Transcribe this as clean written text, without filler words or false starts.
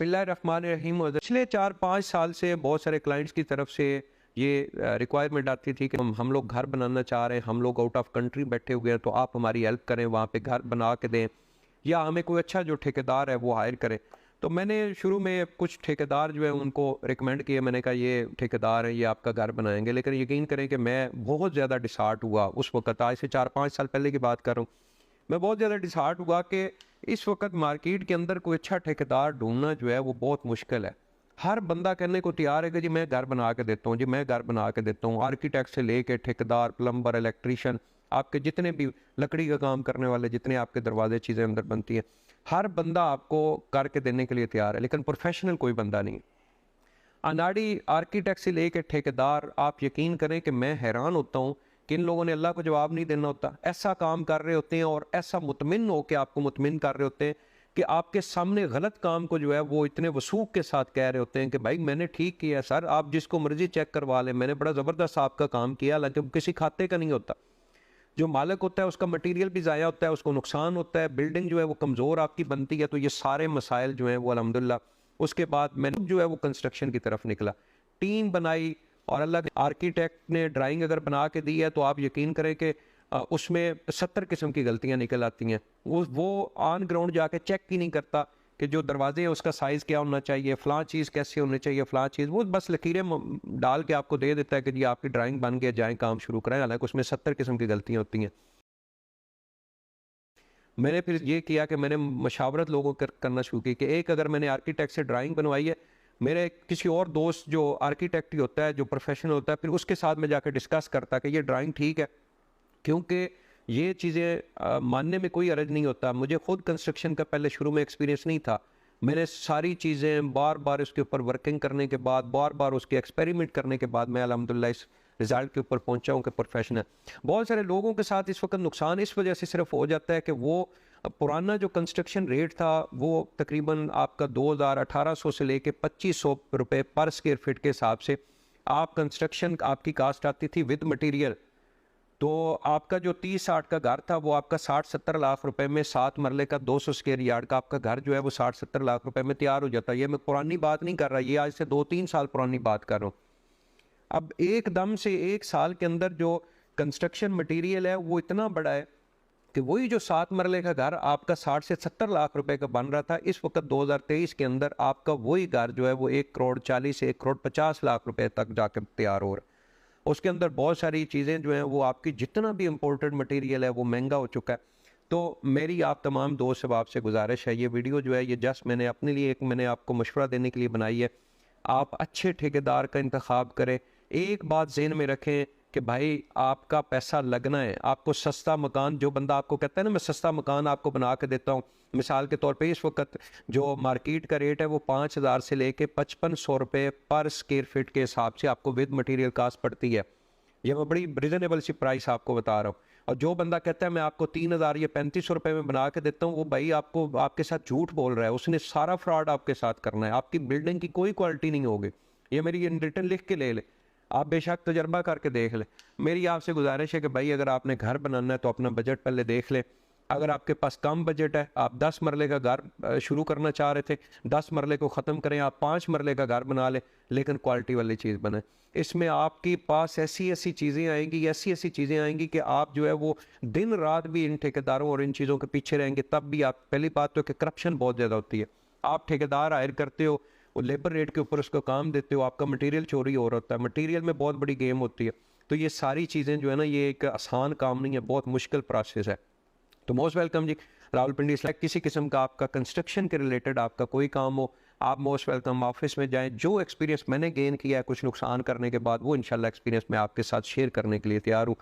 बिस्मिल्लाहिर्रहमानिर्रहीम। पिछले 4-5 साल से बहुत सारे क्लाइंट्स की तरफ से ये रिक्वायरमेंट आती थी कि हम लोग घर बनाना चाह रहे हैं, हम लोग आउट ऑफ कंट्री बैठे हुए हैं, तो आप हमारी हेल्प करें, वहाँ पे घर बना के दें या हमें कोई अच्छा जो ठेकेदार है वो हायर करें। तो मैंने शुरू में कुछ ठेकेदार जो है उनको रिकमेंड किए, मैंने कहा ये ठेकेदार हैं, ये आपका घर बनाएंगे। लेकिन यकीन करें कि मैं बहुत ज़्यादा डिसहार्ट हुआ उस वक्त, आज से 4-5 साल पहले की बात कर रहा हूँ। मैं बहुत ज़्यादा डिसहार्ट हुआ कि इस वक्त मार्केट के अंदर कोई अच्छा ठेकेदार ढूंढना जो है वो बहुत मुश्किल है। हर बंदा कहने को तैयार है कि जी मैं घर बना के देता हूँ, जी मैं घर बना के देता हूँ। आर्किटेक्ट से लेके ठेकेदार, प्लम्बर, इलेक्ट्रीशियन, आपके जितने भी लकड़ी का काम करने वाले, जितने आपके दरवाजे चीज़ें अंदर बनती हैं, हर बंदा आपको करके देने के लिए तैयार है, लेकिन प्रोफेशनल कोई बंदा नहीं। अनाड़ी आर्किटेक्ट से लेके ठेकेदार, आप यकीन करें कि मैं हैरान होता हूँ कि इन लोगों ने अल्लाह को जवाब नहीं देना होता, ऐसा काम कर रहे होते हैं और ऐसा मुतमिन हो के आपको मुतमिन कर रहे होते हैं कि आपके सामने गलत काम को जो है वो इतने वसूख के साथ कह रहे होते हैं कि भाई मैंने ठीक किया सर, आप जिसको मर्जी चेक करवा लें, मैंने बड़ा ज़बरदस्त आपका काम किया, हालांकि किसी खाते का नहीं होता। जो मालिक होता है उसका मटेरियल भी ज़ाया होता है, उसको नुकसान होता है, बिल्डिंग जो है वो कमज़ोर आपकी बनती है। तो ये सारे मसाइल जो हैं वो अल्हम्दुलिल्लाह, उसके बाद मैंने जो है वो कंस्ट्रक्शन की तरफ निकला, टीम बनाई, और अल्लाह के आर्किटेक्ट ने ड्राइंग अगर बना के दी है तो आप यकीन करें कि उसमें 70 किस्म की गलतियां निकल आती हैं। वो ऑन ग्राउंड जाके चेक ही नहीं करता कि जो दरवाजे हैं उसका साइज़ क्या होना चाहिए, फ़लाँ चीज़ कैसे होनी चाहिए, फ़लाँ चीज़, वो बस लकीरें डाल के आपको दे देता है कि जी आपकी ड्राइंग बन गया, जाएँ काम शुरू कराएं, हालांकि उसमें 70 किस्म की गलतियाँ होती हैं। मैंने फिर ये किया कि मैंने मशावरत लोगों करना शुरू की कि एक अगर मैंने आर्किटेक्ट से ड्राइंग बनवाई है, मेरे किसी और दोस्त जो आर्किटेक्ट ही होता है, जो प्रोफेशनल होता है, फिर उसके साथ मैं जाकर डिस्कस करता कि ये ड्राइंग ठीक है, क्योंकि ये चीज़ें मानने में कोई हर्ज नहीं होता। मुझे खुद कंस्ट्रक्शन का पहले शुरू में एक्सपीरियंस नहीं था। मैंने सारी चीज़ें बार बार इसके ऊपर वर्किंग करने के बाद, बार बार उसके एक्सपेरिमेंट करने के बाद मैं अल्हम्दुलिल्लाह इस रिज़ल्ट के ऊपर पहुंचा हूँ कि प्रोफेशनल। बहुत सारे लोगों के साथ इस वक्त नुकसान इस वजह से सिर्फ हो जाता है कि वो पुराना जो कंस्ट्रक्शन रेट था वो तकरीबन आपका 2000-1800 से लेके 2500 रुपये पर स्क्वायर फीट के हिसाब से आप कंस्ट्रक्शन आपकी कास्ट आती थी विद मटेरियल। तो आपका जो 30-60 का घर था वो आपका 60-70 लाख रुपए में, 7 मरले का 200 स्क्वायर यार्ड का आपका घर जो है वो 60-70 लाख रुपए में तैयार हो जाता है। ये मैं पुरानी बात नहीं कर रहा, ये आज से 2-3 साल पुरानी बात कर रहा हूँ। अब एकदम से 1 साल के अंदर जो कंस्ट्रक्शन मटेरियल है वो इतना बड़ा है कि वही जो 7 मरले का घर आपका 60 से 70 लाख रुपए का बन रहा था, इस वक्त 2023 के अंदर आपका वही घर जो है वो 1 करोड़ 40 से 1 करोड़ 50 लाख रुपए तक जाकर तैयार हो रहा है। उसके अंदर बहुत सारी चीज़ें जो हैं वो आपकी, जितना भी इम्पोर्टेड मटेरियल है वो महंगा हो चुका है। तो मेरी आप तमाम दोस्त से आपसे गुजारिश है, ये वीडियो जो है ये जस्ट मैंने अपने लिए मैंने आपको मशवरा देने के लिए बनाई है। आप अच्छे ठेकेदार का इंतखाब करें। एक बात ज़हन में रखें कि भाई आपका पैसा लगना है। आपको सस्ता मकान, जो बंदा आपको कहता है ना मैं सस्ता मकान आपको बना के देता हूँ, मिसाल के तौर पे इस वक्त जो मार्केट का रेट है वो 5000 से लेके 5500 रुपये पर स्क्वायर फीट के हिसाब से आपको विद मटेरियल कास्ट पड़ती है। ये मैं बड़ी रिजनेबल सी प्राइस आपको बता रहा हूँ। और जो बंदा कहता है मैं आपको 3000 या 3500 रुपये में बना के देता हूँ, वो भाई आपको आपके साथ झूठ बोल रहा है, उसने सारा फ्रॉड आपके साथ करना है। आपकी बिल्डिंग की कोई क्वालिटी नहीं होगी। ये मेरी इन रिटर्न लिख के ले ले, आप बेशक तजर्बा करके देख लें। मेरी आपसे गुजारिश है कि भाई अगर आपने घर बनाना है तो अपना बजट पहले देख लें। अगर आपके पास कम बजट है, आप 10 मरले का घर शुरू करना चाह रहे थे, 10 मरले को ख़त्म करें, आप 5 मरले का घर बना लें, लेकिन क्वालिटी वाली चीज़ बने। इसमें आपके पास ऐसी ऐसी चीज़ें आएंगी, ऐसी ऐसी चीज़ें आएंगी कि आप जो है वो दिन रात भी इन ठेकेदारों और इन चीज़ों के पीछे रहेंगे, तब भी आप, पहली बात तो कि करप्शन बहुत ज़्यादा होती है। आप ठेकेदार हायर करते हो, वो लेबर रेट के ऊपर उसको काम देते हो, आपका मटेरियल चोरी हो रहा होता है, मटेरियल में बहुत बड़ी गेम होती है। तो ये सारी चीज़ें जो है ना, ये एक आसान काम नहीं है, बहुत मुश्किल प्रोसेस है। तो मोस्ट वेलकम जी, रावलपिंडी सेलेक्ट। किसी किस्म का आपका कंस्ट्रक्शन के रिलेटेड आपका कोई काम हो, आप मोस्ट वेलकम ऑफिस में जाएं। जो एक्सपीरियंस मैंने गेन किया है कुछ नुकसान करने के बाद, वो इंशाल्लाह एक्सपीरियंस मैं आपके साथ शेयर करने के लिए तैयार हूँ।